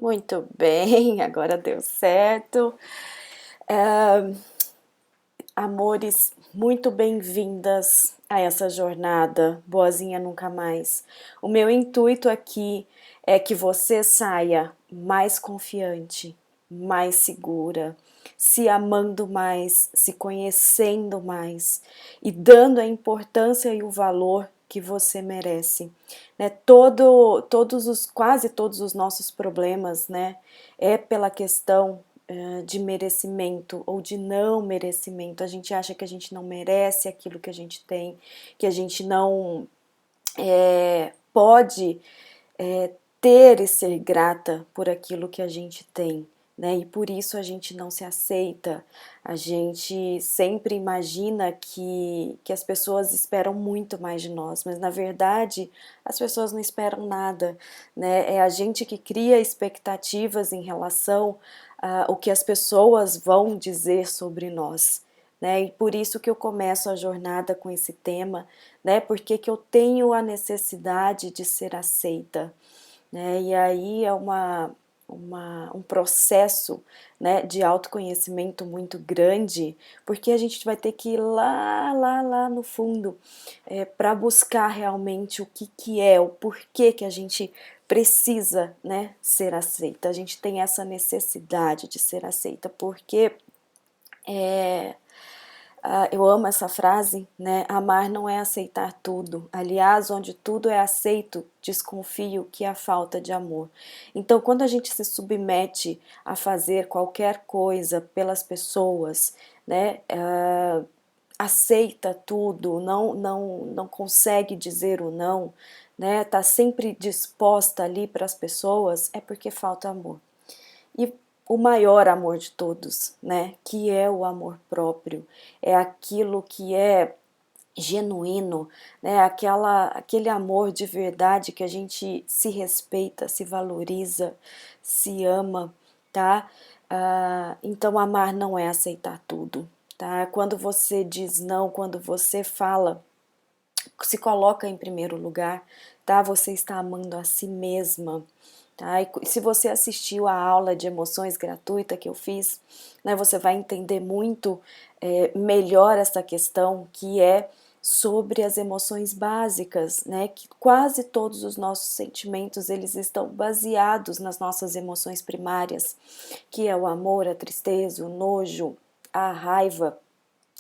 Muito bem, agora deu certo. Amores, muito bem-vindas a essa jornada Boazinha Nunca Mais. O meu intuito aqui é que você saia mais confiante, mais segura, se amando mais, se conhecendo mais e dando a importância e o valor que você merece, né? Quase todos os nossos problemas, né, é pela questão de merecimento ou de não merecimento. A gente acha que a gente não merece aquilo que a gente tem, que a gente não pode ter e ser grata por aquilo que a gente tem, né? E por isso a gente não se aceita, a gente sempre imagina que as pessoas esperam muito mais de nós, mas na verdade as pessoas não esperam nada, né? É a gente que cria expectativas em relação ao que as pessoas vão dizer sobre nós. Né? E por isso que eu começo a jornada com esse tema, né? Porque que eu tenho a necessidade de ser aceita, né? E aí é um processo, né, de autoconhecimento muito grande, porque a gente vai ter que ir lá no fundo para buscar realmente o que é, o porquê que a gente precisa, né, ser aceita. A gente tem essa necessidade de ser aceita, porque eu amo essa frase, né? Amar não é aceitar tudo. Aliás, onde tudo é aceito, desconfio que há falta de amor. Então, quando a gente se submete a fazer qualquer coisa pelas pessoas, né? Aceita tudo, não consegue dizer o não, né? Tá sempre disposta ali para as pessoas, é porque falta amor. E o maior amor de todos, né? Que é o amor próprio, é aquilo que é genuíno, né? Aquele amor de verdade que a gente se respeita, se valoriza, se ama, tá? Então amar não é aceitar tudo, tá? Quando você diz não, quando você fala, se coloca em primeiro lugar, tá? Você está amando a si mesma, tá? E se você assistiu a aula de emoções gratuita que eu fiz, né, você vai entender muito melhor essa questão que é sobre as emoções básicas, né? Que quase todos os nossos sentimentos eles estão baseados nas nossas emoções primárias, que é o amor, a tristeza, o nojo, a raiva,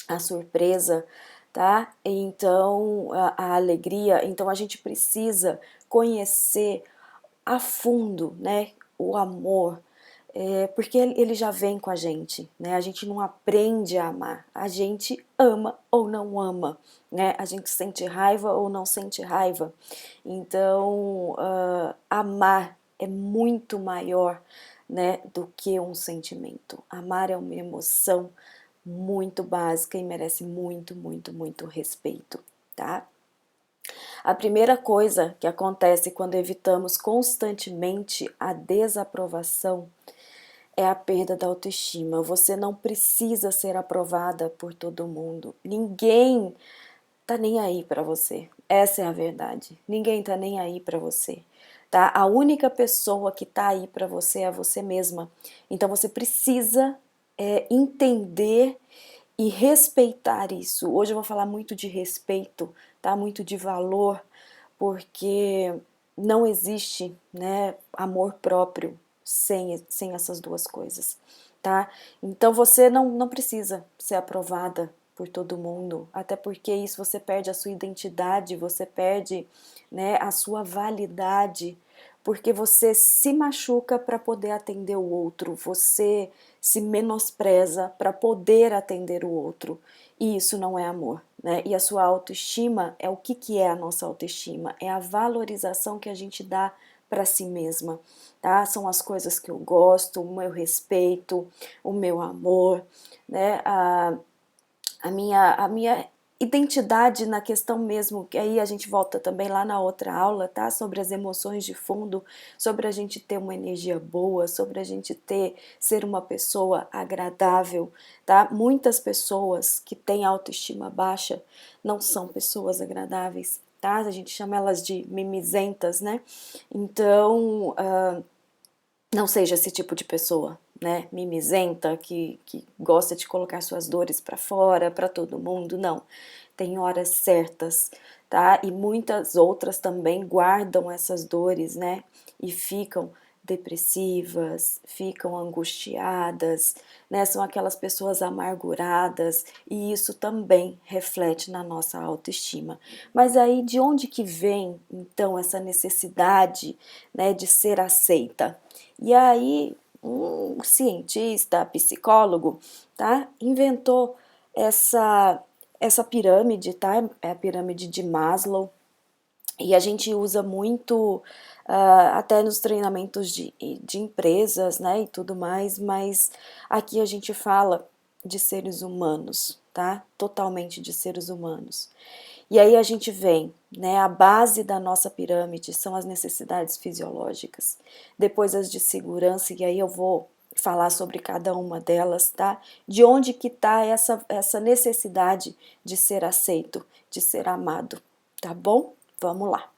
a surpresa, tá? Então, a alegria. Então, a gente precisa conhecer a fundo, né, o amor, porque ele já vem com a gente, né? A gente não aprende a amar, a gente ama ou não ama, né? A gente sente raiva ou não sente raiva. Então, amar é muito maior, né, do que um sentimento. Amar é uma emoção muito básica e merece muito respeito, tá? A primeira coisa que acontece quando evitamos constantemente a desaprovação é a perda da autoestima. Você não precisa ser aprovada por todo mundo. Ninguém tá nem aí para você. Essa é a verdade. Ninguém tá nem aí para você. Tá? A única pessoa que tá aí para você é você mesma. Então você precisa entender e respeitar isso. Hoje eu vou falar muito de respeito, tá? Muito de valor, porque não existe, né, amor próprio sem essas duas coisas, tá? Então você não precisa ser aprovada por todo mundo, até porque isso você perde a sua identidade, você perde, né, a sua validade, porque você se machuca para poder atender o outro, você se menospreza para poder atender o outro, e isso não é amor, né? E a sua autoestima é o que é a nossa autoestima? É a valorização que a gente dá para si mesma, tá? São as coisas que eu gosto, o meu respeito, o meu amor, né? A minha identidade na questão mesmo, que aí a gente volta também lá na outra aula, tá? Sobre as emoções de fundo, sobre a gente ter uma energia boa, sobre a gente ser uma pessoa agradável, tá? Muitas pessoas que têm autoestima baixa não são pessoas agradáveis, tá? A gente chama elas de mimizentas, né? Então, Não seja esse tipo de pessoa, né, mimizenta, que gosta de colocar suas dores para fora, para todo mundo, não. Tem horas certas, tá? E muitas outras também guardam essas dores, né, e ficam depressivas, ficam angustiadas, né? São aquelas pessoas amarguradas e isso também reflete na nossa autoestima. Mas aí de onde que vem então essa necessidade, né, de ser aceita? E aí um cientista, psicólogo, tá, inventou essa essa pirâmide, tá? É a pirâmide de Maslow. E a gente usa muito até nos treinamentos de empresas, né, e tudo mais, mas aqui a gente fala de seres humanos, tá? Totalmente de seres humanos. E aí a gente vem, né, a base da nossa pirâmide são as necessidades fisiológicas, depois as de segurança, e aí eu vou falar sobre cada uma delas, tá? De onde que tá essa necessidade de ser aceito, de ser amado, tá bom? Vamos lá.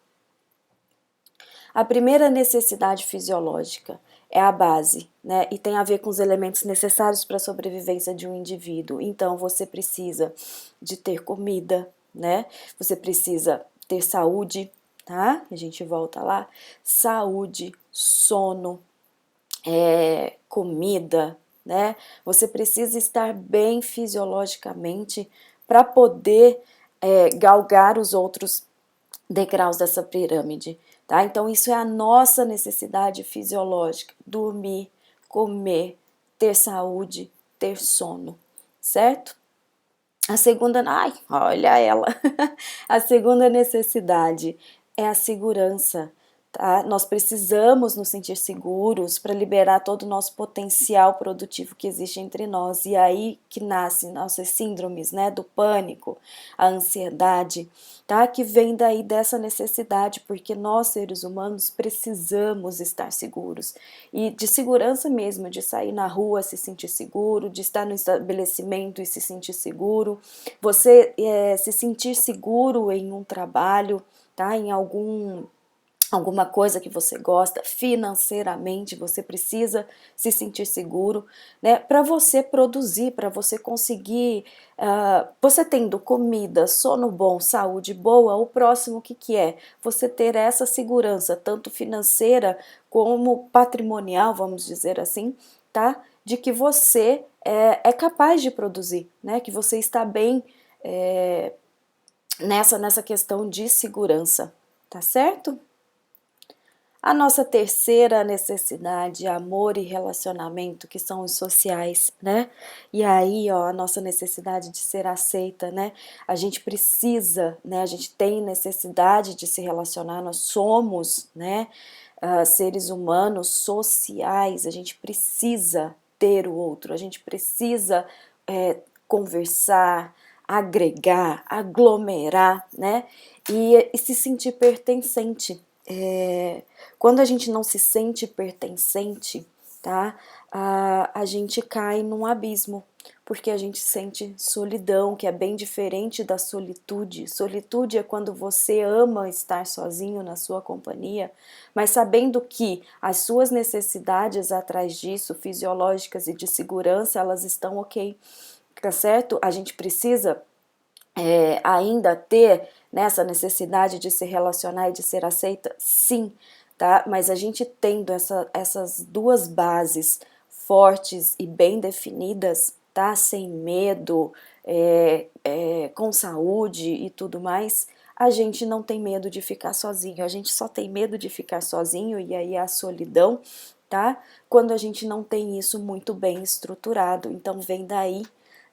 A primeira necessidade fisiológica é a base, né? E tem a ver com os elementos necessários para a sobrevivência de um indivíduo. Então, você precisa de ter comida, né? Você precisa ter saúde, tá? A gente volta lá. Saúde, sono, comida, né? Você precisa estar bem fisiologicamente para poder galgar os outros degraus dessa pirâmide, tá? Então isso é a nossa necessidade fisiológica: dormir, comer, ter saúde, ter sono, certo? A segunda, ai, olha ela. A segunda necessidade é a segurança, tá? Nós precisamos nos sentir seguros para liberar todo o nosso potencial produtivo que existe entre nós. E aí que nascem nossas síndromes, né, do pânico, a ansiedade, tá? Que vem daí dessa necessidade, porque nós seres humanos precisamos estar seguros. E de segurança mesmo, de sair na rua se sentir seguro, de estar no estabelecimento e se sentir seguro, você se sentir seguro em um trabalho, tá? Em alguma coisa que você gosta, financeiramente você precisa se sentir seguro, né? Para você produzir, para você conseguir, você tendo comida, sono bom, saúde boa, o próximo que é? Você ter essa segurança, tanto financeira como patrimonial, vamos dizer assim, tá? De que você é capaz de produzir, né? Que você está bem nessa questão de segurança, tá certo? A nossa terceira necessidade, amor e relacionamento, que são os sociais, né? E aí, ó, a nossa necessidade de ser aceita, né? A gente precisa, né? A gente tem necessidade de se relacionar, nós somos, né? Seres humanos sociais, a gente precisa ter o outro, a gente precisa conversar, agregar, aglomerar, né? E se sentir pertencente. Quando a gente não se sente pertencente, tá? A gente cai num abismo, porque a gente sente solidão, que é bem diferente da solitude. Solitude é quando você ama estar sozinho na sua companhia, mas sabendo que as suas necessidades atrás disso, fisiológicas e de segurança, elas estão ok, tá certo? A gente precisa ainda ter nessa necessidade de se relacionar e de ser aceita? Sim, tá? Mas a gente tendo essas duas bases fortes e bem definidas, tá? Sem medo, com saúde e tudo mais, a gente não tem medo de ficar sozinho, a gente só tem medo de ficar sozinho e aí a solidão, tá? Quando a gente não tem isso muito bem estruturado. Então vem daí,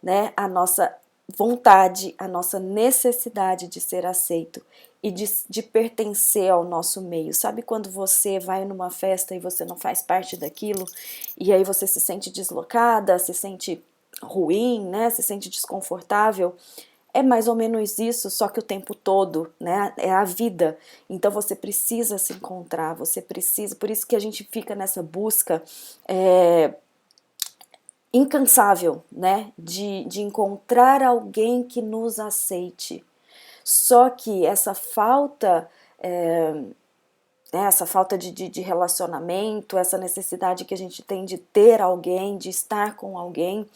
né, a nossa vontade, a nossa necessidade de ser aceito e de pertencer ao nosso meio. Sabe quando você vai numa festa e você não faz parte daquilo e aí você se sente deslocada, se sente ruim, né? Se sente desconfortável? É mais ou menos isso, só que o tempo todo, né? É a vida. Então você precisa se encontrar, você precisa. Por isso que a gente fica nessa busca incansável, né? De encontrar alguém que nos aceite. Só que essa falta né, essa falta de relacionamento, essa necessidade que a gente tem de ter alguém, de estar com alguém,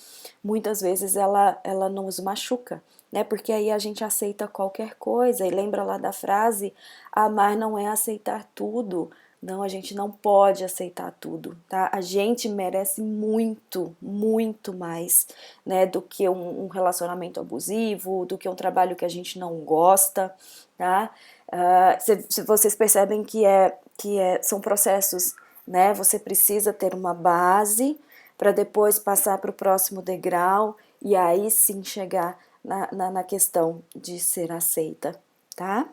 muitas vezes ela nos machuca, né? Porque aí a gente aceita qualquer coisa, e lembra lá da frase, amar não é aceitar tudo. Não, a gente não pode aceitar tudo, tá? A gente merece muito, muito mais, né, do que um relacionamento abusivo, do que um trabalho que a gente não gosta, tá? Se vocês percebem são processos, né? Você precisa ter uma base para depois passar para o próximo degrau e aí sim chegar na questão de ser aceita, tá?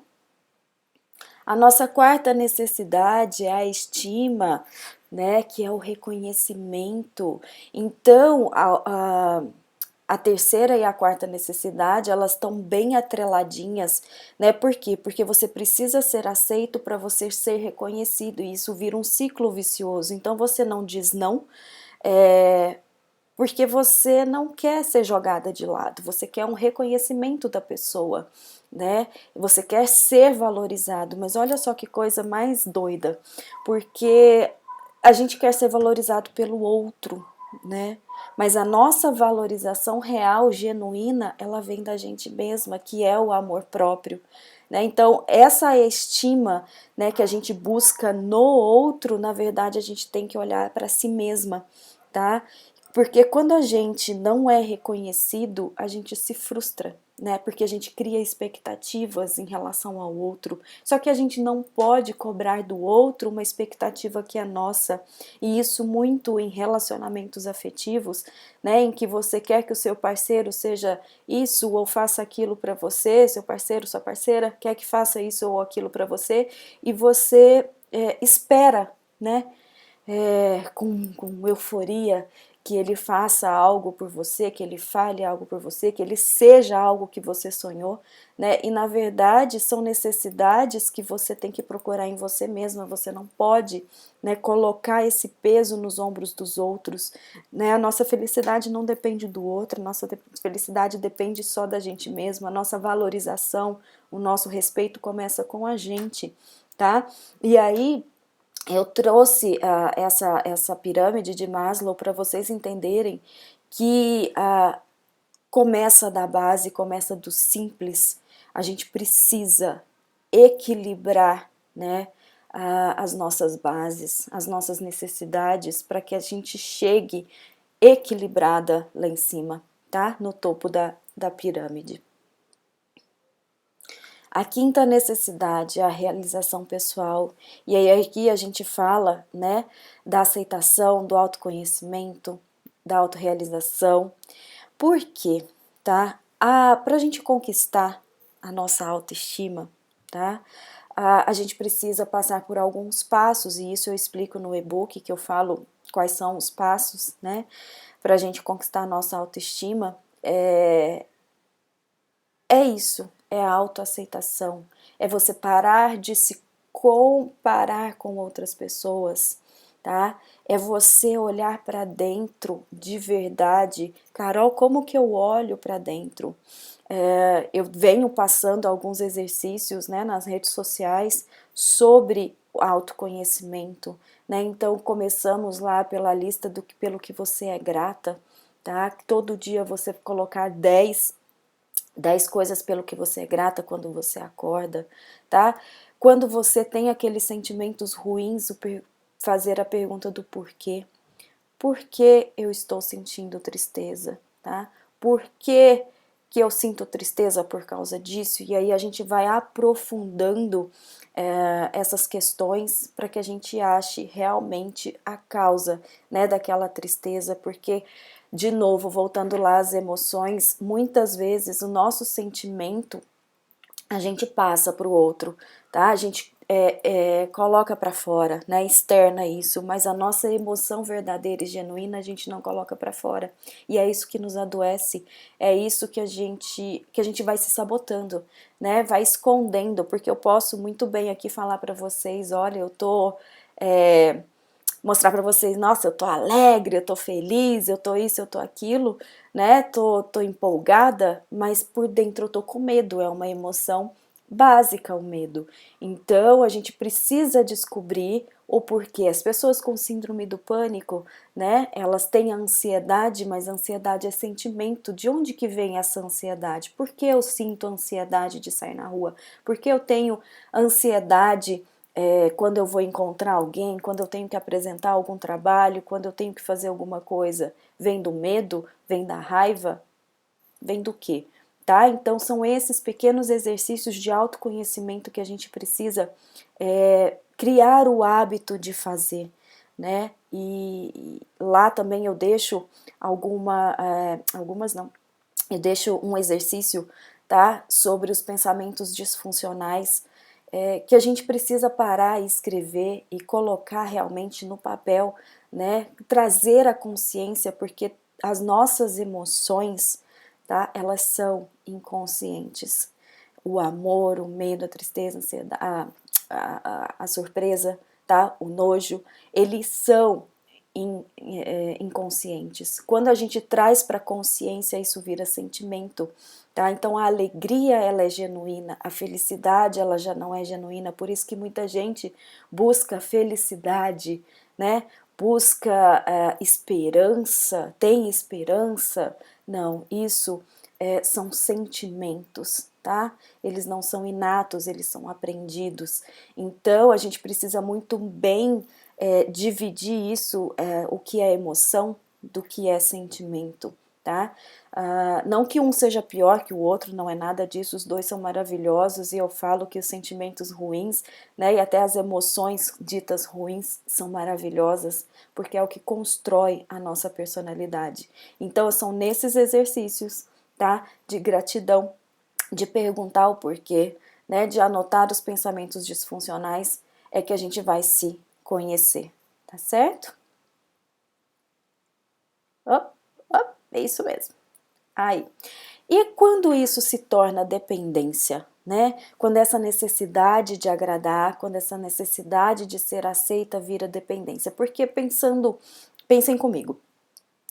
A nossa quarta necessidade é a estima, né, que é o reconhecimento. Então, a terceira e a quarta necessidade, elas estão bem atreladinhas, né? Por quê? Porque você precisa ser aceito para você ser reconhecido, e isso vira um ciclo vicioso. Então, você não diz não, porque você não quer ser jogada de lado, você quer um reconhecimento da pessoa, né? Você quer ser valorizado, mas olha só que coisa mais doida, porque a gente quer ser valorizado pelo outro, né? Mas a nossa valorização real, genuína, ela vem da gente mesma, que é o amor próprio, né? Então, essa estima, né, que a gente busca no outro, na verdade, a gente tem que olhar para si mesma, tá? Porque quando a gente não é reconhecido, a gente se frustra, né? Porque a gente cria expectativas em relação ao outro. Só que a gente não pode cobrar do outro uma expectativa que é nossa. E isso muito em relacionamentos afetivos, né? Em que você quer que o seu parceiro seja isso ou faça aquilo para você, seu parceiro, sua parceira quer que faça isso ou aquilo para você, e você espera, né? Com euforia, que ele faça algo por você, que ele fale algo por você, que ele seja algo que você sonhou, né? E na verdade são necessidades que você tem que procurar em você mesma. Você não pode, né, colocar esse peso nos ombros dos outros, né? A nossa felicidade não depende do outro, a nossa felicidade depende só da gente mesma. A nossa valorização, o nosso respeito começa com a gente, tá? E aí eu trouxe essa pirâmide de Maslow para vocês entenderem que começa da base, começa do simples. A gente precisa equilibrar, né, as nossas bases, as nossas necessidades, para que a gente chegue equilibrada lá em cima, tá? No topo da pirâmide. A quinta necessidade é a realização pessoal, e aí aqui a gente fala, né, da aceitação, do autoconhecimento, da autorrealização. Por quê? Tá? Para a gente conquistar a nossa autoestima, tá? A gente precisa passar por alguns passos, e isso eu explico no e-book, que eu falo quais são os passos, né, para a gente conquistar a nossa autoestima. É isso, é a autoaceitação, é você parar de se comparar com outras pessoas, tá? É você olhar para dentro de verdade. Carol, como que eu olho para dentro? Eu venho passando alguns exercícios, né, nas redes sociais sobre autoconhecimento, né? Então começamos lá pela lista pelo que você é grata, tá? Todo dia você colocar 10 coisas pelo que você é grata quando você acorda, tá? Quando você tem aqueles sentimentos ruins, fazer a pergunta do porquê. Por que eu estou sentindo tristeza, tá? Por que eu sinto tristeza por causa disso? E aí a gente vai aprofundando essas questões para que a gente ache realmente a causa, né, daquela tristeza, porque, de novo, voltando lá às emoções, muitas vezes o nosso sentimento a gente passa para o outro, tá? A gente coloca para fora, né? Externa isso, mas a nossa emoção verdadeira e genuína a gente não coloca para fora. E é isso que nos adoece, é isso que a gente vai se sabotando, né? Vai escondendo, porque eu posso muito bem aqui falar para vocês, olha, eu tô mostrar para vocês, nossa, eu tô alegre, eu tô feliz, eu tô isso, eu tô aquilo, né? Tô empolgada, mas por dentro eu tô com medo, é uma emoção básica o medo. Então a gente precisa descobrir o porquê. As pessoas com síndrome do pânico, né, elas têm ansiedade, mas ansiedade é sentimento. De onde que vem essa ansiedade? Por que eu sinto ansiedade de sair na rua? Por que eu tenho ansiedade quando eu vou encontrar alguém, quando eu tenho que apresentar algum trabalho, quando eu tenho que fazer alguma coisa? Vem do medo? Vem da raiva? Vem do quê? Tá? Então são esses pequenos exercícios de autoconhecimento que a gente precisa criar o hábito de fazer, né? E lá também eu deixo algumas não, eu deixo um exercício, tá? Sobre os pensamentos disfuncionais, que a gente precisa parar e escrever e colocar realmente no papel, né? Trazer a consciência, porque as nossas emoções, tá? Elas são inconscientes. O amor, o medo, a tristeza, a ansiedade, a surpresa, tá? O nojo, eles são inconscientes. Quando a gente traz para a consciência, isso vira sentimento, tá? Então a alegria, ela é genuína, a felicidade, ela já não é genuína, por isso que muita gente busca felicidade, né? Busca esperança, tem esperança. Não, isso são sentimentos, tá? Eles não são inatos, eles são aprendidos. Então a gente precisa muito bem dividir isso, o que é emoção, do que é sentimento, tá? Não que um seja pior que o outro, não é nada disso, os dois são maravilhosos e eu falo que os sentimentos ruins, né, e até as emoções ditas ruins são maravilhosas, porque é o que constrói a nossa personalidade. Então são nesses exercícios, tá, de gratidão, de perguntar o porquê, né, de anotar os pensamentos disfuncionais, é que a gente vai se conhecer, tá certo? Op, op, é isso mesmo. Aí. E quando isso se torna dependência, né? Quando essa necessidade de agradar, quando essa necessidade de ser aceita vira dependência. Porque pensem comigo,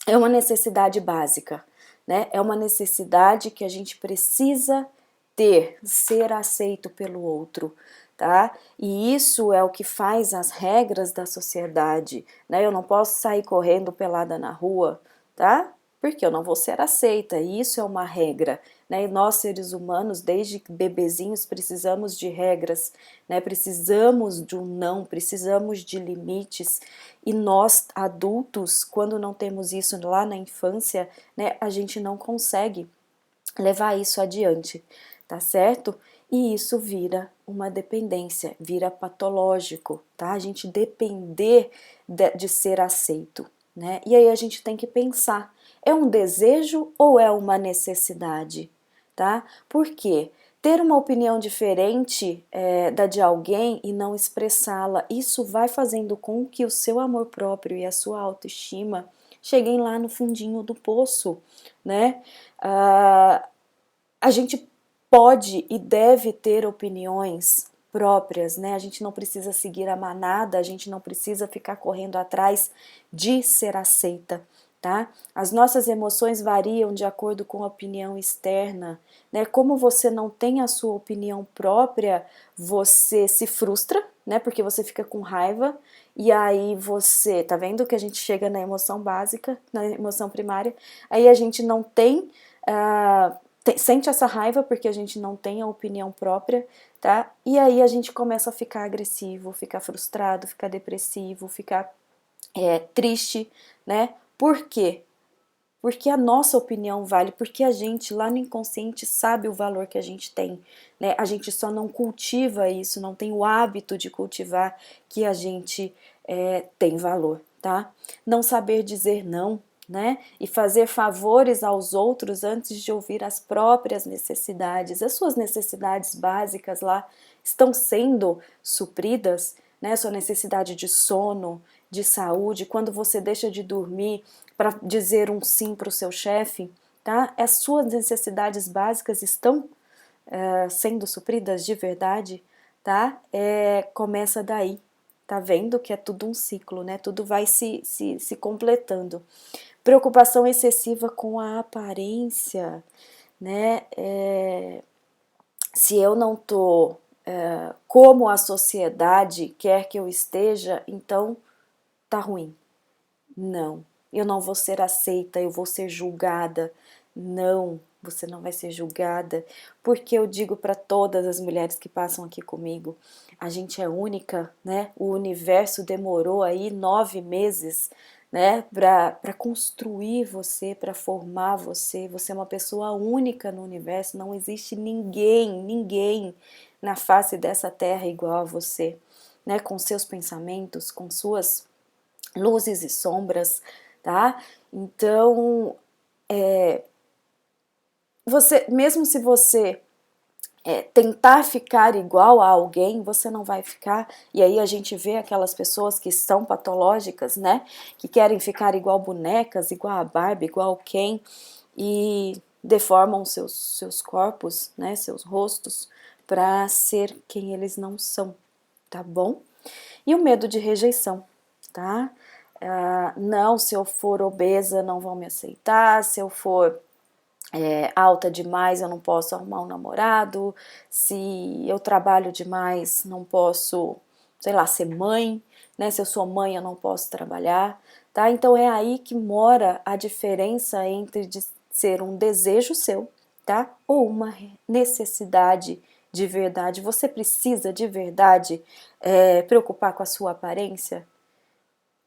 é uma necessidade básica, né? É uma necessidade que a gente precisa ter, ser aceito pelo outro, tá? E isso é o que faz as regras da sociedade, né? Eu não posso sair correndo pelada na rua, tá? Porque eu não vou ser aceita, e isso é uma regra, né? E nós, seres humanos, desde bebezinhos, precisamos de regras, né? Precisamos de um não, precisamos de limites, e nós, adultos, quando não temos isso lá na infância, né, a gente não consegue levar isso adiante, tá certo? E isso vira uma dependência, vira patológico, tá? A gente depender de ser aceito, né? E aí a gente tem que pensar, é um desejo ou é uma necessidade, tá? Por quê? Ter uma opinião diferente da de alguém e não expressá-la, isso vai fazendo com que o seu amor próprio e a sua autoestima cheguem lá no fundinho do poço, né? A gente pode e deve ter opiniões próprias, né? A gente não precisa seguir a manada, a gente não precisa ficar correndo atrás de ser aceita, tá? As nossas emoções variam de acordo com a opinião externa, né? Como você não tem a sua opinião própria, você se frustra, né? Porque você fica com raiva e aí você, tá vendo que a gente chega na emoção básica, na emoção primária, aí a gente não tem sente essa raiva porque a gente não tem a opinião própria, tá? E aí a gente começa a ficar agressivo, ficar frustrado, ficar depressivo, ficar triste, né? Por quê? Porque a nossa opinião vale, porque a gente lá no inconsciente sabe o valor que a gente tem, né? A gente só não cultiva isso, não tem o hábito de cultivar que a gente tem valor, tá? Não saber dizer não, né? E fazer favores aos outros antes de ouvir as próprias necessidades. As suas necessidades básicas lá estão sendo supridas, né? Sua necessidade de sono, de saúde, quando você deixa de dormir para dizer um sim para o seu chefe, tá? As suas necessidades básicas estão sendo supridas de verdade, tá? Começa daí. Tá vendo que é tudo um ciclo, né? Tudo vai se completando. Preocupação excessiva com a aparência, né? se eu não tô como a sociedade quer que eu esteja, então tá ruim. Não, eu não vou ser aceita, eu vou ser julgada. Não, você não vai ser julgada, porque eu digo para todas as mulheres que passam aqui comigo, a gente é única, né? O universo demorou aí 9 meses, né, para construir você, para formar você. Você é uma pessoa única no universo, não existe ninguém na face dessa terra igual a você, né? Com seus pensamentos, com suas luzes e sombras, tá? Então, você, mesmo se você tentar ficar igual a alguém, você não vai ficar. E aí a gente vê aquelas pessoas que são patológicas, né? Que querem ficar igual bonecas, igual a Barbie, igual Ken, e deformam seus corpos, né? Seus rostos, para ser quem eles não são, tá bom? E o medo de rejeição, tá? Não, se eu for obesa não vão me aceitar, se eu for alta demais eu não posso arrumar um namorado, se eu trabalho demais não posso, sei lá, ser mãe, né? Se eu sou mãe eu não posso trabalhar, tá? Então é aí que mora a diferença entre de ser um desejo seu, tá? Ou uma necessidade de verdade. Você precisa de verdade preocupar com a sua aparência?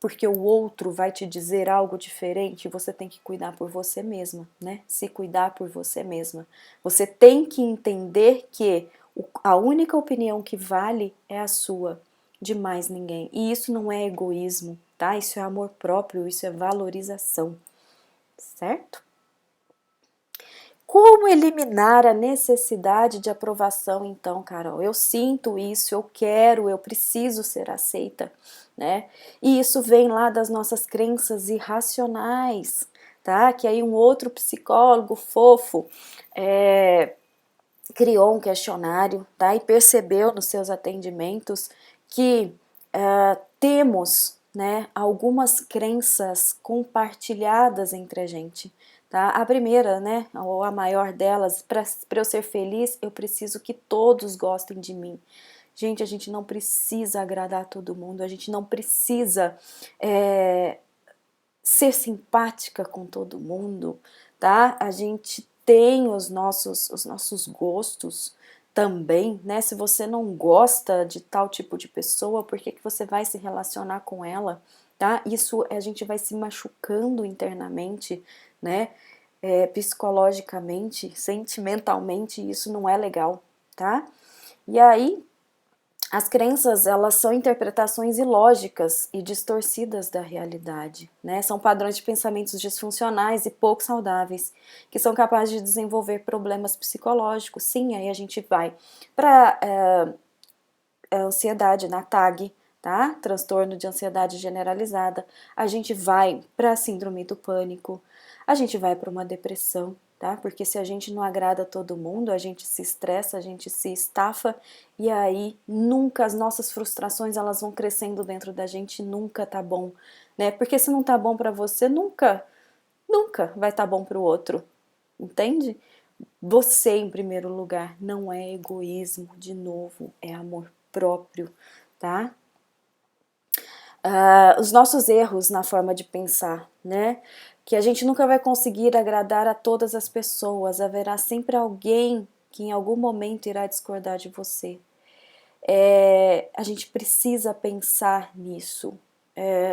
Porque o outro vai te dizer algo diferente, você tem que cuidar por você mesma, né? Se cuidar por você mesma. Você tem que entender que a única opinião que vale é a sua, de mais ninguém. E isso não é egoísmo, tá? Isso é amor próprio, isso é valorização, certo? Como eliminar a necessidade de aprovação, então, Carol? Eu sinto isso, eu quero, eu preciso ser aceita, né? E isso vem lá das nossas crenças irracionais, tá? Que aí um outro psicólogo fofo criou um questionário, tá? E percebeu nos seus atendimentos que temos, né, algumas crenças compartilhadas entre a gente, tá? A primeira, né, ou a maior delas, para eu ser feliz, eu preciso que todos gostem de mim. Gente, a gente não precisa agradar todo mundo, a gente não precisa ser simpática com todo mundo, tá? A gente tem os nossos gostos também, né? Se você não gosta de tal tipo de pessoa, por que que você vai se relacionar com ela, tá? Isso a gente vai se machucando internamente, né? Psicologicamente, sentimentalmente, isso não é legal, tá? E aí, as crenças, elas são interpretações ilógicas e distorcidas da realidade, né? São padrões de pensamentos disfuncionais e pouco saudáveis, que são capazes de desenvolver problemas psicológicos. Sim, aí a gente vai para ansiedade, na TAG, tá? Transtorno de ansiedade generalizada. A gente vai para a síndrome do pânico. A gente vai para uma depressão, tá? Porque se a gente não agrada todo mundo, a gente se estressa, a gente se estafa e aí nunca as nossas frustrações elas vão crescendo dentro da gente, nunca tá bom, né? Porque se não tá bom para você, nunca vai estar bom para o outro. Entende? Você em primeiro lugar, não é egoísmo, de novo, é amor próprio, tá? Os nossos erros na forma de pensar, né? Que a gente nunca vai conseguir agradar a todas as pessoas, haverá sempre alguém que em algum momento irá discordar de você. A gente precisa pensar nisso.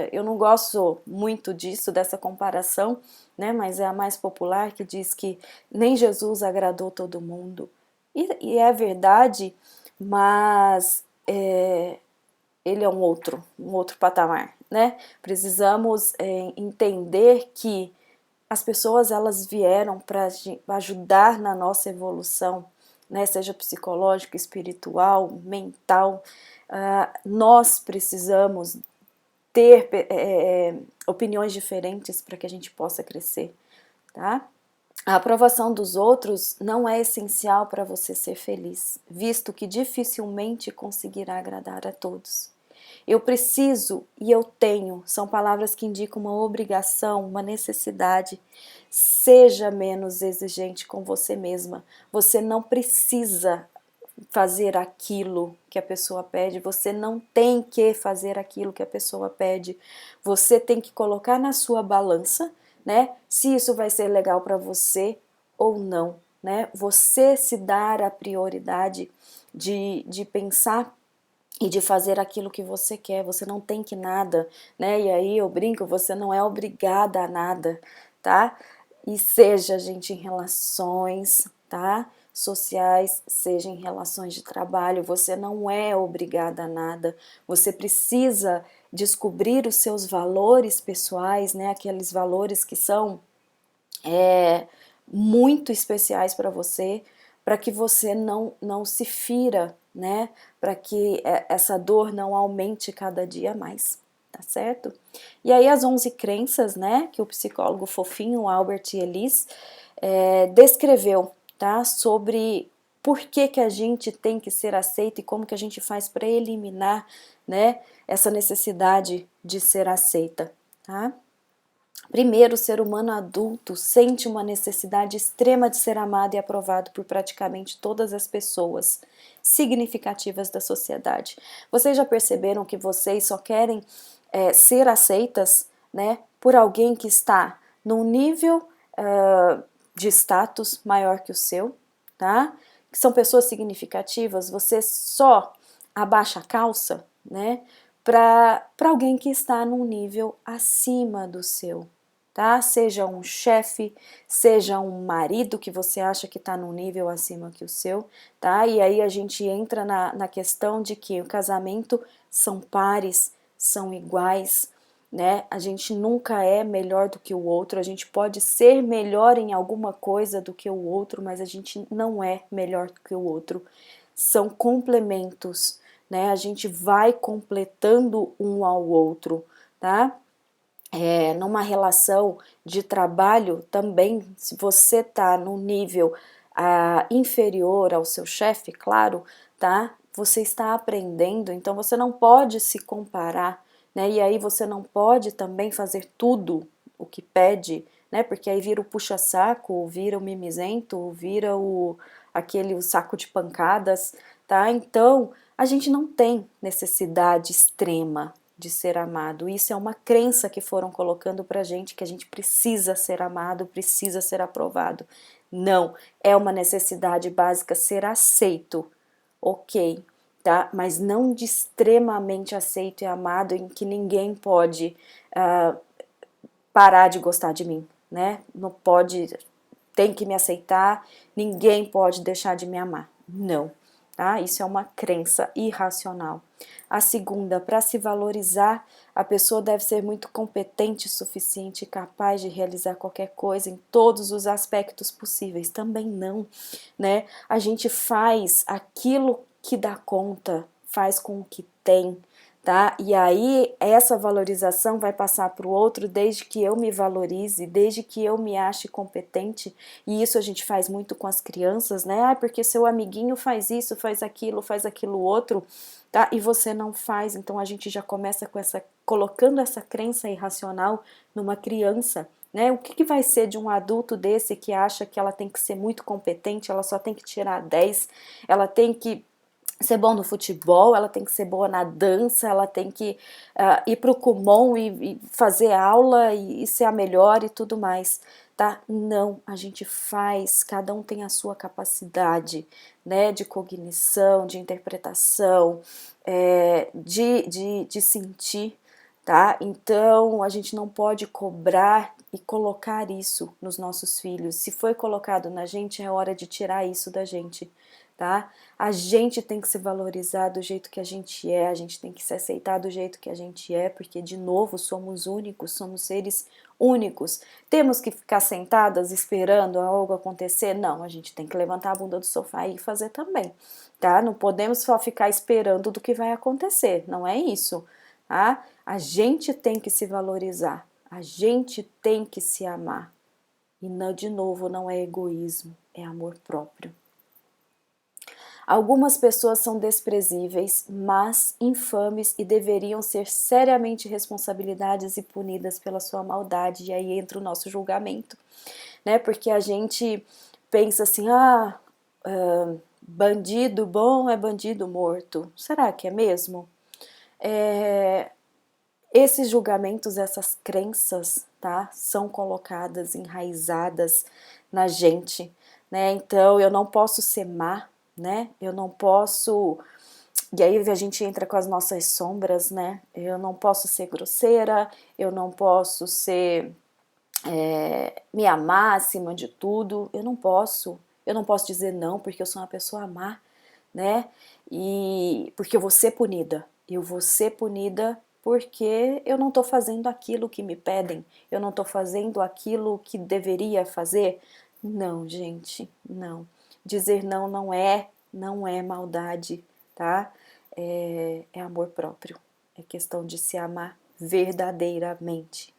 Eu não gosto muito disso, dessa comparação, né? Mas é a mais popular que diz que nem Jesus agradou todo mundo. E é verdade, mas ele é um outro patamar, né? Precisamos entender que as pessoas elas vieram para ajudar na nossa evolução, né? Seja psicológica, espiritual, mental. Nós precisamos ter opiniões diferentes para que a gente possa crescer, tá? A aprovação dos outros não é essencial para você ser feliz, visto que dificilmente conseguirá agradar a todos. Eu preciso e eu tenho são palavras que indicam uma obrigação, uma necessidade. Seja menos exigente com você mesma. Você não precisa fazer aquilo que a pessoa pede, você não tem que fazer aquilo que a pessoa pede, você tem que colocar na sua balança, né, se isso vai ser legal para você ou não, né, você se dar a prioridade de pensar e de fazer aquilo que você quer, você não tem que nada, né, e aí eu brinco, você não é obrigada a nada, tá, e seja, gente, em relações, tá, sociais, seja em relações de trabalho, você não é obrigada a nada, você precisa descobrir os seus valores pessoais, né, aqueles valores que são muito especiais para que você não se fira, né, para que essa dor não aumente cada dia mais, tá certo? E aí as 11 crenças, né, que o psicólogo fofinho Albert Ellis descreveu, tá, sobre por que a gente tem que ser aceito e como que a gente faz para eliminar, né, essa necessidade de ser aceita, tá? Primeiro, o ser humano adulto sente uma necessidade extrema de ser amado e aprovado por praticamente todas as pessoas significativas da sociedade. Vocês já perceberam que vocês só querem ser aceitas, né, por alguém que está num nível de status maior que o seu, tá? Que são pessoas significativas, você só abaixa a calça, né, para alguém que está num nível acima do seu, tá? Seja um chefe, seja um marido que você acha que está num nível acima que o seu, tá? E aí a gente entra na questão de que o casamento são pares, são iguais, né? A gente nunca é melhor do que o outro, a gente pode ser melhor em alguma coisa do que o outro, mas a gente não é melhor do que o outro. São complementos, né? A gente vai completando um ao outro, tá? Numa relação de trabalho também, se você está num nível inferior ao seu chefe, claro, tá? Você está aprendendo, então você não pode se comparar, né? E aí você não pode também fazer tudo o que pede, né? Porque aí vira o puxa-saco, vira o mimizento, vira o saco de pancadas, tá? Então a gente não tem necessidade extrema de ser amado. Isso é uma crença que foram colocando pra gente, que a gente precisa ser amado, precisa ser aprovado. Não, é uma necessidade básica ser aceito, ok, tá? Mas não de extremamente aceito e amado em que ninguém pode parar de gostar de mim, né? Não pode, tem que me aceitar, ninguém pode deixar de me amar. Não, tá? Isso é uma crença irracional. A segunda, para se valorizar, a pessoa deve ser muito competente o suficiente e capaz de realizar qualquer coisa em todos os aspectos possíveis. Também não, né? A gente faz aquilo que dá conta, faz com o que tem, tá? E aí essa valorização vai passar para o outro desde que eu me valorize, desde que eu me ache competente, e isso a gente faz muito com as crianças, né? Ah, porque seu amiguinho faz isso, faz aquilo outro, tá? E você não faz, então a gente já começa com colocando essa crença irracional numa criança, né? O que vai ser de um adulto desse que acha que ela tem que ser muito competente, ela só tem que tirar 10, ela tem que ser bom no futebol, ela tem que ser boa na dança, ela tem que ir pro Kumon e fazer aula e ser a melhor e tudo mais, tá? Não, a gente faz, cada um tem a sua capacidade, né, de cognição, de interpretação, de sentir, tá? Então a gente não pode cobrar e colocar isso nos nossos filhos. Se foi colocado na gente, é hora de tirar isso da gente, tá? A gente tem que se valorizar do jeito que a gente tem que se aceitar do jeito que a gente é, porque, de novo, somos únicos, somos seres únicos. Temos que ficar sentadas esperando algo acontecer? Não, a gente tem que levantar a bunda do sofá e fazer também, tá? Não podemos só ficar esperando do que vai acontecer, não é isso, tá? A gente tem que se valorizar, a gente tem que se amar. E, não, de novo, não é egoísmo, é amor próprio. Algumas pessoas são desprezíveis, mas infames e deveriam ser seriamente responsabilizadas e punidas pela sua maldade. E aí entra o nosso julgamento, né? Porque a gente pensa assim, bandido bom é bandido morto. Será que é mesmo? Esses julgamentos, essas crenças, tá, são colocadas, enraizadas na gente, né? Então eu não posso ser má, né? Eu não posso. E aí a gente entra com as nossas sombras, né? Eu não posso ser grosseira, eu não posso ser me amar acima de tudo, eu não posso. Eu não posso dizer não porque eu sou uma pessoa má, né? E porque eu vou ser punida. Eu vou ser punida porque eu não estou fazendo aquilo que me pedem. Eu não estou fazendo aquilo que deveria fazer. Não, gente, não. Dizer não não é maldade, tá? É amor próprio. É questão de se amar verdadeiramente.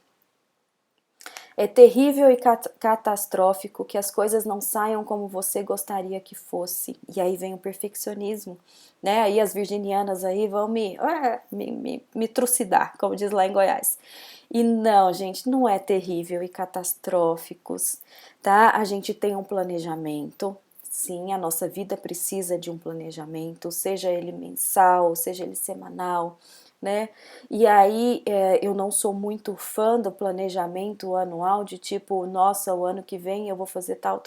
É terrível e catastrófico que as coisas não saiam como você gostaria que fosse. E aí vem o perfeccionismo, né? Aí as virginianas aí vão me trucidar, como diz lá em Goiás. E não, gente, não é terrível e catastróficos, tá? A gente tem um planejamento. Sim, a nossa vida precisa de um planejamento, seja ele mensal, seja ele semanal, né? E aí eu não sou muito fã do planejamento anual de tipo, nossa, o ano que vem eu vou fazer tal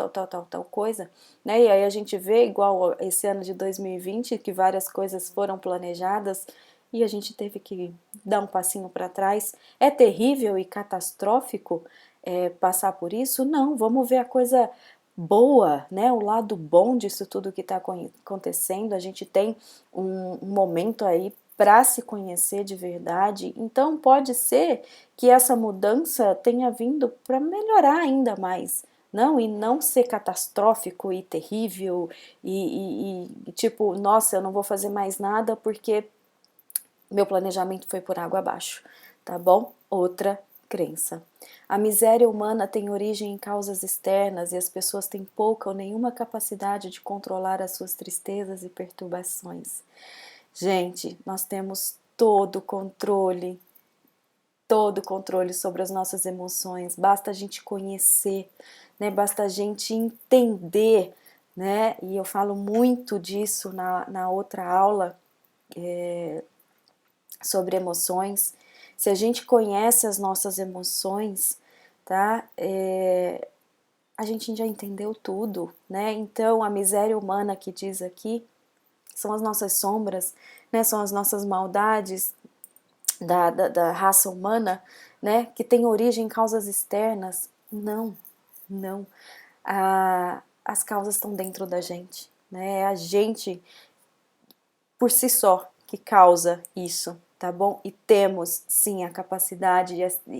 coisa, né? E aí a gente vê, igual esse ano de 2020, que várias coisas foram planejadas e a gente teve que dar um passinho para trás. É terrível e catastrófico passar por isso? Não, vamos ver a coisa boa, né? O lado bom disso tudo que está acontecendo. A gente tem um momento aí para se conhecer de verdade. Então pode ser que essa mudança tenha vindo para melhorar ainda mais. Não, e não ser catastrófico e terrível e tipo, nossa, eu não vou fazer mais nada porque meu planejamento foi por água abaixo, tá bom? Outra crença. A miséria humana tem origem em causas externas e as pessoas têm pouca ou nenhuma capacidade de controlar as suas tristezas e perturbações. Gente, nós temos todo o controle sobre as nossas emoções. Basta a gente conhecer, né? Basta a gente entender, né? E eu falo muito disso na outra aula sobre emoções. Se a gente conhece as nossas emoções, tá? A gente já entendeu tudo, né? Então a miséria humana que diz aqui são as nossas sombras, né? São as nossas maldades da raça humana, né? Que tem origem em causas externas. Não, não. As causas estão dentro da gente, né? É a gente por si só que causa isso, tá bom? E temos sim a capacidade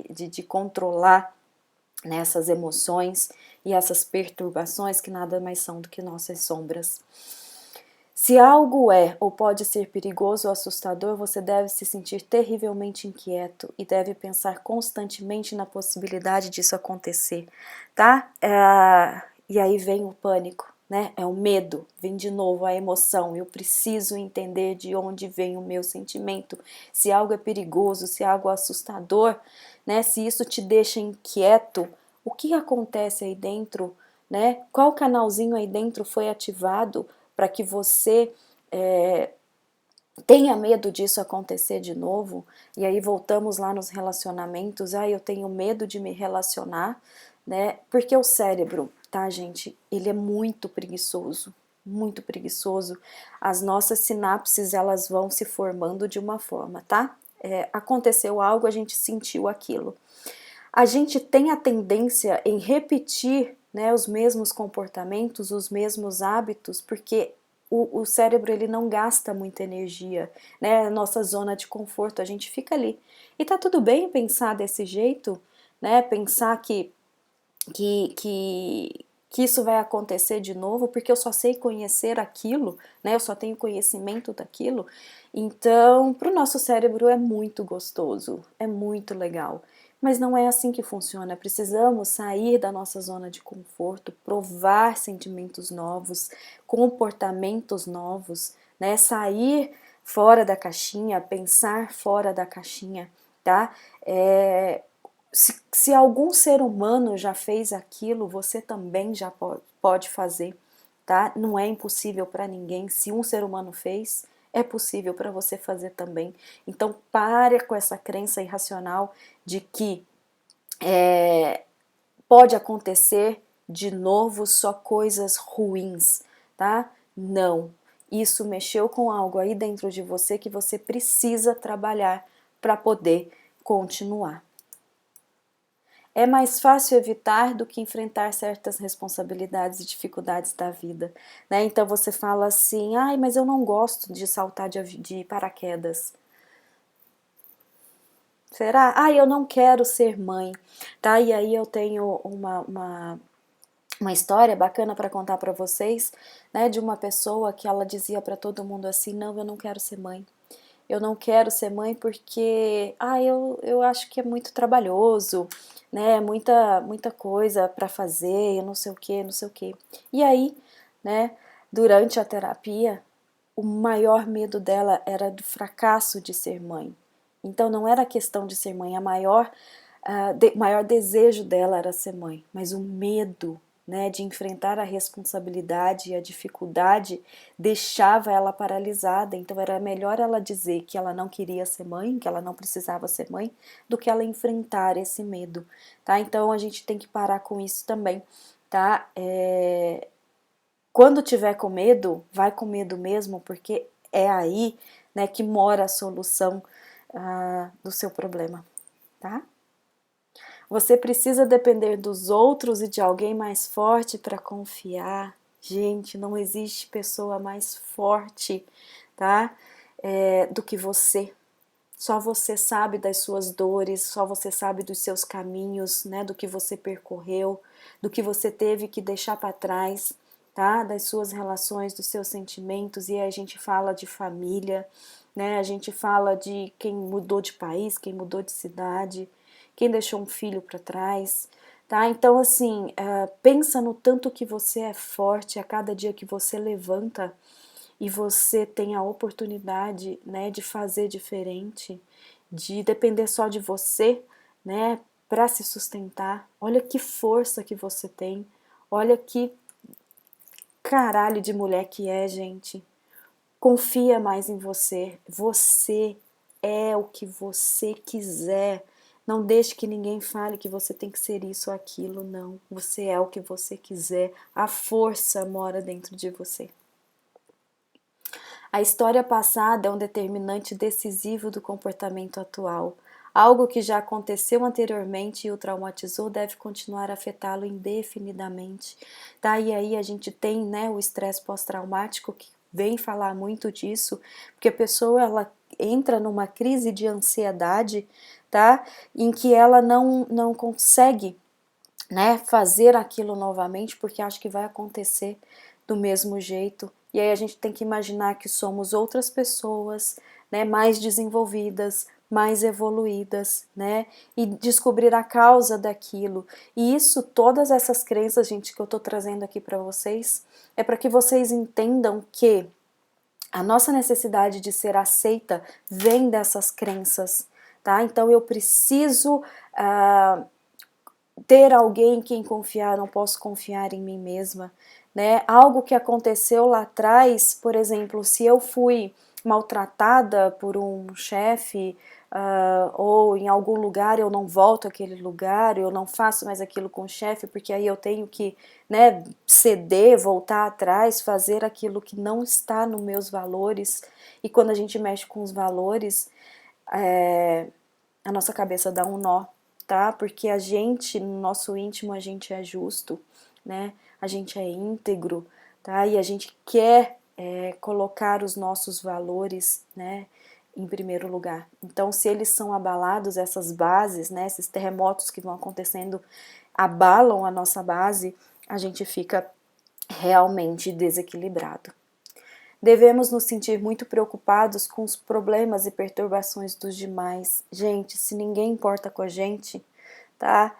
de controlar nessas emoções e essas perturbações que nada mais são do que nossas sombras. Se algo é ou pode ser perigoso ou assustador, você deve se sentir terrivelmente inquieto e deve pensar constantemente na possibilidade disso acontecer, tá? E aí vem o pânico, né? É o medo, vem de novo a emoção. Eu preciso entender de onde vem o meu sentimento. Se algo é perigoso, se algo é assustador, né? Se isso te deixa inquieto, o que acontece aí dentro, né? Qual canalzinho aí dentro foi ativado para que você tenha medo disso acontecer de novo? E aí voltamos lá nos relacionamentos. Eu tenho medo de me relacionar, né? Porque o cérebro, tá, gente? Ele é muito preguiçoso, muito preguiçoso. As nossas sinapses, elas vão se formando de uma forma, tá? Aconteceu algo, a gente sentiu aquilo. A gente tem a tendência em repetir, né, os mesmos comportamentos, os mesmos hábitos, porque o cérebro ele não gasta muita energia, né? A nossa zona de conforto, a gente fica ali. E tá tudo bem pensar desse jeito, né? Pensar que isso vai acontecer de novo, porque eu só sei conhecer aquilo, né? Eu só tenho conhecimento daquilo. Então, para o nosso cérebro é muito gostoso, é muito legal. Mas não é assim que funciona. Precisamos sair da nossa zona de conforto, provar sentimentos novos, comportamentos novos, né? Sair fora da caixinha, pensar fora da caixinha, tá? Se algum ser humano já fez aquilo, você também já pode fazer, tá? Não é impossível para ninguém. Se um ser humano fez, é possível para você fazer também. Então pare com essa crença irracional de que pode acontecer de novo só coisas ruins, tá? Não. Isso mexeu com algo aí dentro de você que você precisa trabalhar para poder continuar. É mais fácil evitar do que enfrentar certas responsabilidades e dificuldades da vida, né? Então você fala assim, ai, mas eu não gosto de saltar de paraquedas. Será? Ah, eu não quero ser mãe, tá? E aí eu tenho uma história bacana para contar para vocês, né? De uma pessoa que ela dizia para todo mundo assim, não, eu não quero ser mãe. Eu não quero ser mãe porque, eu acho que é muito trabalhoso, né? Muita coisa para fazer, eu não sei o que, não sei o que. E aí, né? Durante a terapia, o maior medo dela era do fracasso de ser mãe. Então não era questão de ser mãe, maior desejo dela era ser mãe, mas o medo, né, de enfrentar a responsabilidade e a dificuldade deixava ela paralisada. Então era melhor ela dizer que ela não queria ser mãe, que ela não precisava ser mãe, do que ela enfrentar esse medo, tá? Então a gente tem que parar com isso também, tá? Quando tiver com medo, vai com medo mesmo, porque é aí, né, que mora a solução do seu problema, tá? Você precisa depender dos outros e de alguém mais forte para confiar. Gente, não existe pessoa mais forte, tá? Do que você. Só você sabe das suas dores, só você sabe dos seus caminhos, né? Do que você percorreu, do que você teve que deixar para trás, tá? Das suas relações, dos seus sentimentos. E aí a gente fala de família, né? A gente fala de quem mudou de país, quem mudou de cidade, quem deixou um filho para trás, tá? Então, assim, pensa no tanto que você é forte a cada dia que você levanta e você tem a oportunidade, né, de fazer diferente, de depender só de você, né, para se sustentar. Olha que força que você tem, olha que caralho de mulher que é, gente. Confia mais em você. Você é o que você quiser. Não deixe que ninguém fale que você tem que ser isso ou aquilo, não. Você é o que você quiser. A força mora dentro de você. A história passada é um determinante decisivo do comportamento atual. Algo que já aconteceu anteriormente e o traumatizou deve continuar a afetá-lo indefinidamente. Tá? E aí a gente tem, né, o estresse pós-traumático que vem falar muito disso, porque a pessoa ela entra numa crise de ansiedade, tá? Em que ela não consegue, né, fazer aquilo novamente porque acha que vai acontecer do mesmo jeito. E aí a gente tem que imaginar que somos outras pessoas, né, mais desenvolvidas, mais evoluídas, né, e descobrir a causa daquilo. E isso, todas essas crenças, gente, que eu tô trazendo aqui para vocês, é para que vocês entendam que a nossa necessidade de ser aceita vem dessas crenças, tá? Então eu preciso ter alguém em quem confiar, não posso confiar em mim mesma, né? Algo que aconteceu lá atrás, por exemplo, se eu fui maltratada por um chefe, ou em algum lugar eu não volto àquele lugar, eu não faço mais aquilo com o chefe, porque aí eu tenho que, né, ceder, voltar atrás, fazer aquilo que não está nos meus valores. E quando a gente mexe com os valores, a nossa cabeça dá um nó, tá? Porque a gente, no nosso íntimo, a gente é justo, né? A gente é íntegro, tá? E a gente quer colocar os nossos valores, né, em primeiro lugar. Então, se eles são abalados, essas bases, né, esses terremotos que vão acontecendo abalam a nossa base, a gente fica realmente desequilibrado. Devemos nos sentir muito preocupados com os problemas e perturbações dos demais. Gente, se ninguém importa com a gente, tá?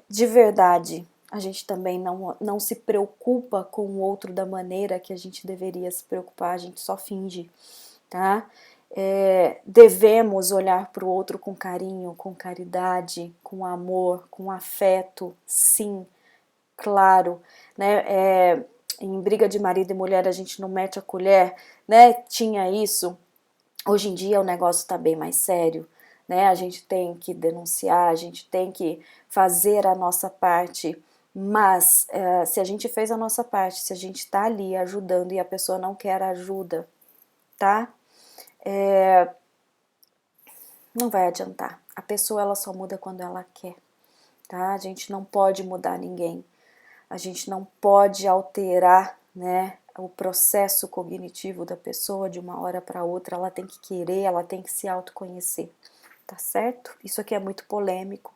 De verdade, a gente também não se preocupa com o outro da maneira que a gente deveria se preocupar, a gente só finge, tá? Devemos olhar para o outro com carinho, com caridade, com amor, com afeto, sim, claro, né? em briga de marido e mulher a gente não mete a colher, né? Tinha isso. Hoje em dia o negócio está bem mais sério, né? A gente tem que denunciar, a gente tem que fazer a nossa parte, mas se a gente fez a nossa parte, se a gente está ali ajudando e a pessoa não quer ajuda, tá? Não vai adiantar. A pessoa ela só muda quando ela quer, tá? A gente não pode mudar ninguém. A gente não pode alterar, né, o processo cognitivo da pessoa de uma hora para outra. Ela tem que querer, ela tem que se autoconhecer, tá certo? Isso aqui é muito polêmico,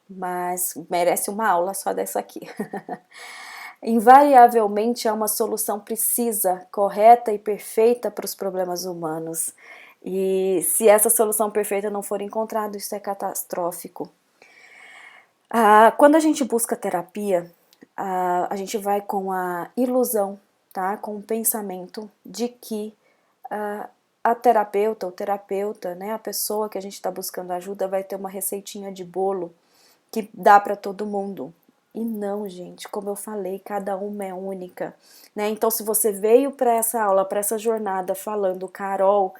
mas merece uma aula só dessa aqui. Invariavelmente há uma solução precisa, correta e perfeita para os problemas humanos. E se essa solução perfeita não for encontrada, isso é catastrófico. Quando a gente busca terapia, a gente vai com a ilusão, tá? Com o pensamento de que a terapeuta, o terapeuta, né, a pessoa que a gente está buscando ajuda vai ter uma receitinha de bolo que dá para todo mundo. E não, gente, como eu falei, cada uma é única, né? Então, se você veio para essa aula, para essa jornada falando, Carol,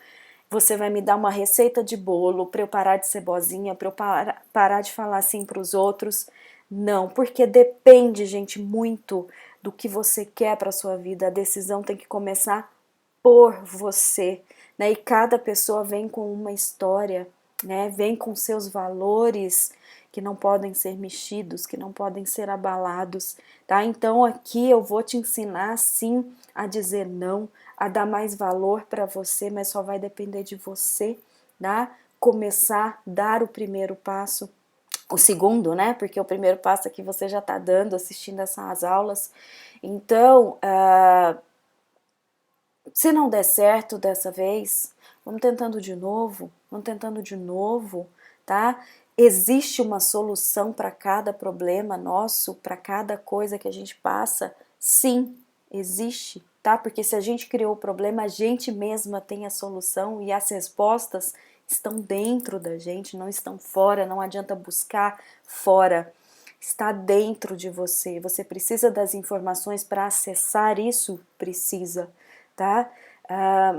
você vai me dar uma receita de bolo para eu parar de ser boazinha, para eu parar de falar assim para os outros. Não, porque depende, gente, muito do que você quer para sua vida. A decisão tem que começar por você, né? E cada pessoa vem com uma história, né? Vem com seus valores que não podem ser mexidos, que não podem ser abalados, tá? Então aqui eu vou te ensinar sim a dizer não, a dar mais valor para você, mas só vai depender de você, tá? Começar, dar o primeiro passo, o segundo, né? Porque o primeiro passo aqui você já tá dando, assistindo essas aulas. Então, se não der certo dessa vez, vamos tentando de novo, tá? Existe uma solução para cada problema nosso, para cada coisa que a gente passa? Sim, existe, tá? Porque se a gente criou o problema, a gente mesma tem a solução e as respostas estão dentro da gente, não estão fora, não adianta buscar fora. Está dentro de você. Você precisa das informações para acessar isso? Precisa, tá?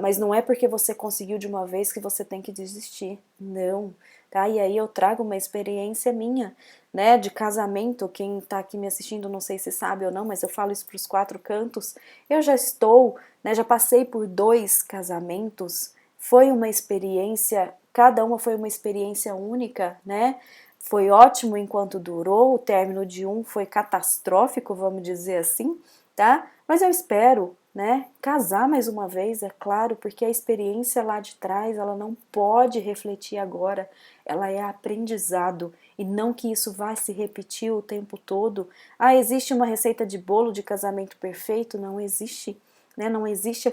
Mas não é porque você conseguiu de uma vez que você tem que desistir, não, tá? E aí eu trago uma experiência minha, né, de casamento. Quem tá aqui me assistindo, não sei se sabe ou não, mas eu falo isso para os quatro cantos. Eu já estou, né, já passei por 2 casamentos, foi uma experiência, cada uma foi uma experiência única, né? Foi ótimo enquanto durou, o término de um foi catastrófico, vamos dizer assim, tá? Mas eu espero, né, casar mais uma vez, é claro, porque a experiência lá de trás, ela não pode refletir agora, ela é aprendizado, e não que isso vá se repetir o tempo todo. Existe uma receita de bolo de casamento perfeito? Não existe, né? Não existe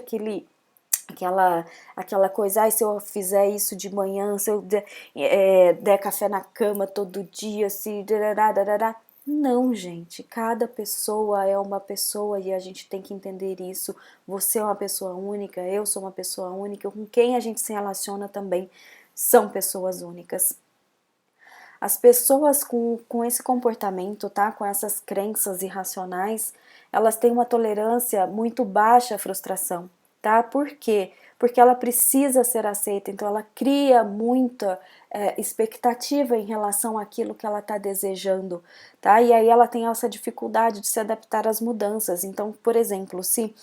aquela coisa, se eu fizer isso de manhã, se eu der café na cama todo dia, se... Não, gente, cada pessoa é uma pessoa e a gente tem que entender isso. Você é uma pessoa única, eu sou uma pessoa única, com quem a gente se relaciona também são pessoas únicas. As pessoas com esse comportamento, tá? Com essas crenças irracionais, elas têm uma tolerância muito baixa à frustração, tá? Por quê? Porque ela precisa ser aceita, então ela cria muita expectativa em relação àquilo que ela está desejando, tá? E aí ela tem essa dificuldade de se adaptar às mudanças. Então, por exemplo, se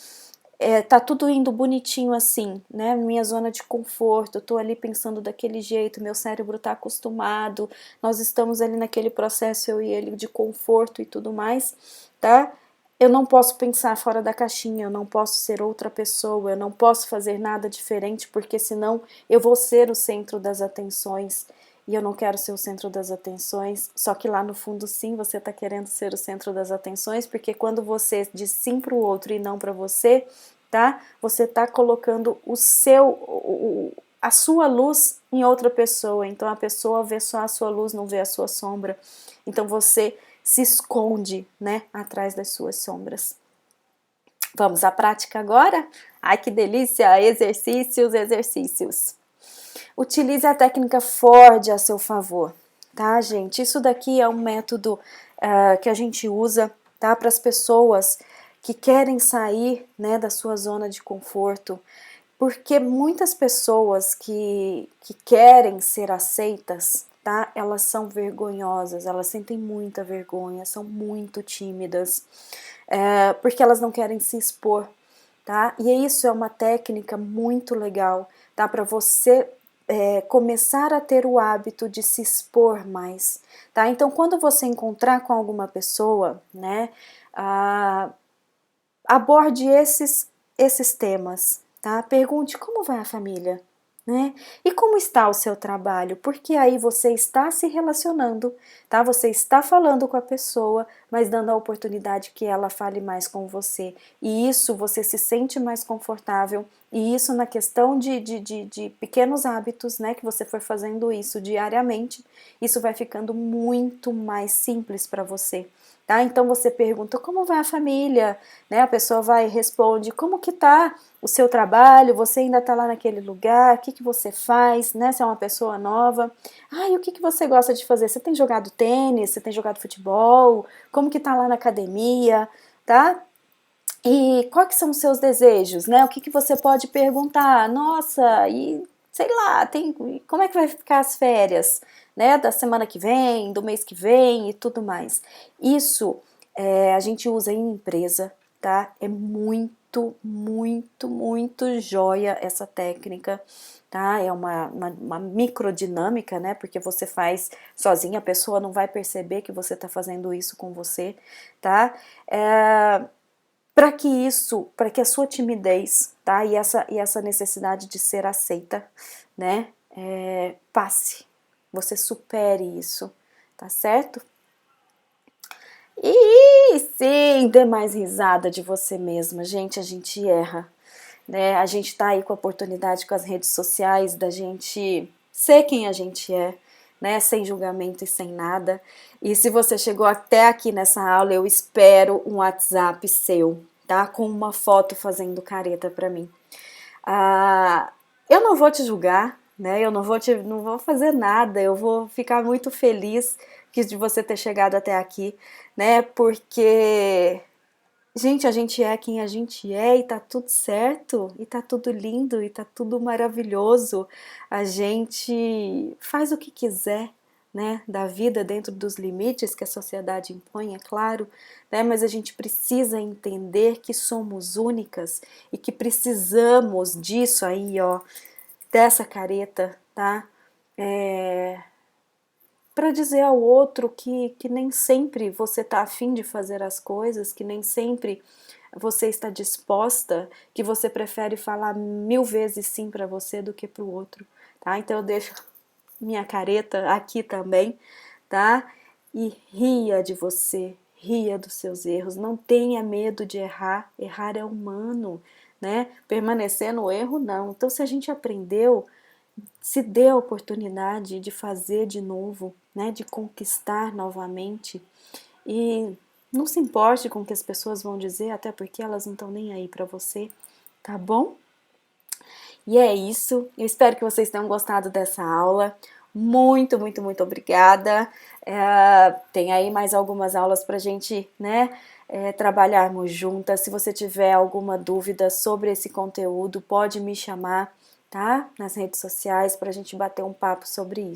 tá tudo indo bonitinho assim, né? Minha zona de conforto, eu tô ali pensando daquele jeito, meu cérebro tá acostumado, nós estamos ali naquele processo, eu e ele, de conforto e tudo mais, tá? Eu não posso pensar fora da caixinha, eu não posso ser outra pessoa, eu não posso fazer nada diferente, porque senão eu vou ser o centro das atenções. E eu não quero ser o centro das atenções, só que lá no fundo sim, você tá querendo ser o centro das atenções, porque quando você diz sim para o outro e não para você, tá? Você tá colocando a sua luz em outra pessoa, então a pessoa vê só a sua luz, não vê a sua sombra. Então você se esconde, né, atrás das suas sombras. Vamos à prática agora? Ai, que delícia! Exercícios, exercícios. Utilize a técnica Ford a seu favor, tá, gente? Isso daqui é um método que a gente usa, tá, para as pessoas que querem sair, né, da sua zona de conforto, porque muitas pessoas que querem ser aceitas, tá? Elas são vergonhosas, elas sentem muita vergonha, são muito tímidas, porque elas não querem se expor, tá? E isso é uma técnica muito legal, tá? Para você começar a ter o hábito de se expor mais, tá? Então, quando você encontrar com alguma pessoa, né, aborde esses temas, tá? Pergunte como vai a família, né? E como está o seu trabalho? Porque aí você está se relacionando, tá? Você está falando com a pessoa, mas dando a oportunidade que ela fale mais com você. E isso você se sente mais confortável. E isso na questão de pequenos hábitos, né? Que você for fazendo isso diariamente, isso vai ficando muito mais simples para você. Tá? Então você pergunta como vai a família, né? A pessoa vai e responde como que tá o seu trabalho, você ainda tá lá naquele lugar, o que que você faz, né? Se é uma pessoa nova, e o que que você gosta de fazer? Você tem jogado tênis, você tem jogado futebol, como que tá lá na academia, tá? E quais que são os seus desejos, né? O que que você pode perguntar? Nossa, e sei lá, como é que vai ficar as férias, né? Da semana que vem, do mês que vem e tudo mais. Isso a gente usa em empresa, tá? É muito, muito, muito joia essa técnica, tá? É uma microdinâmica, né? Porque você faz sozinha, a pessoa não vai perceber que você tá fazendo isso com você, tá? Para que a sua timidez, tá? E essa necessidade de ser aceita, né? Passe, você supere isso, tá certo? E sim, dê mais risada de você mesma, gente, a gente erra, né? A gente tá aí com a oportunidade com as redes sociais da gente ser quem a gente é, né? Sem julgamento e sem nada. E se você chegou até aqui nessa aula, eu espero um WhatsApp seu, tá? Com uma foto fazendo careta pra mim. Eu não vou te julgar, né? Eu não vou fazer nada. Eu vou ficar muito feliz de você ter chegado até aqui, né? Porque gente, a gente é quem a gente é e tá tudo certo, e tá tudo lindo, e tá tudo maravilhoso. A gente faz o que quiser, né, da vida dentro dos limites que a sociedade impõe, é claro, né, mas a gente precisa entender que somos únicas e que precisamos disso aí, ó, dessa careta, tá? Para dizer ao outro que nem sempre você está afim de fazer as coisas, que nem sempre você está disposta, que você prefere falar 1000 vezes sim para você do que para o outro, tá? Então eu deixo minha careta aqui também, tá? E ria de você, ria dos seus erros, não tenha medo de errar, errar é humano, né? Permanecer no erro, não. Então se a gente aprendeu, se dê a oportunidade de fazer de novo, né, de conquistar novamente e não se importe com o que as pessoas vão dizer, até porque elas não estão nem aí para você, tá bom? E é isso, eu espero que vocês tenham gostado dessa aula, muito, muito, muito obrigada, tem aí mais algumas aulas pra gente, né, trabalharmos juntas. Se você tiver alguma dúvida sobre esse conteúdo, pode me chamar, tá? Nas redes sociais pra gente bater um papo sobre isso.